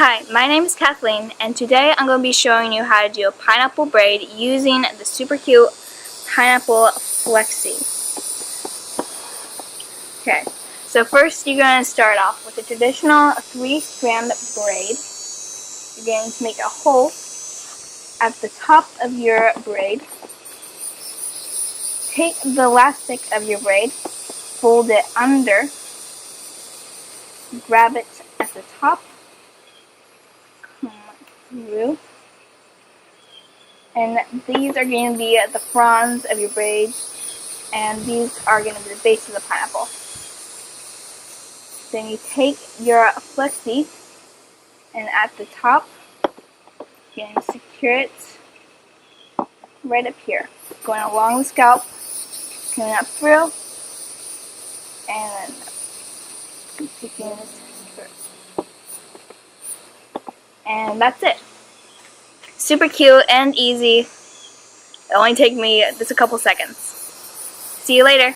Hi, my name is Kathleen, and today I'm going to be showing you how to do a pineapple braid using the super cute Pineapple Flexi. Okay, so first you're going to start off with a traditional 3-strand braid. You're going to make a hole at the top of your braid. Take the elastic of your braid, fold it under, grab it at the top, come through, and these are going to be the fronds of your braid, and these are going to be the base of the pineapple. Then you take your flexi, and at the top, you can secure it right up here, going along the scalp, coming up through, and then taking this through. And that's it. Super cute and easy. It only take me just a couple seconds. See you later.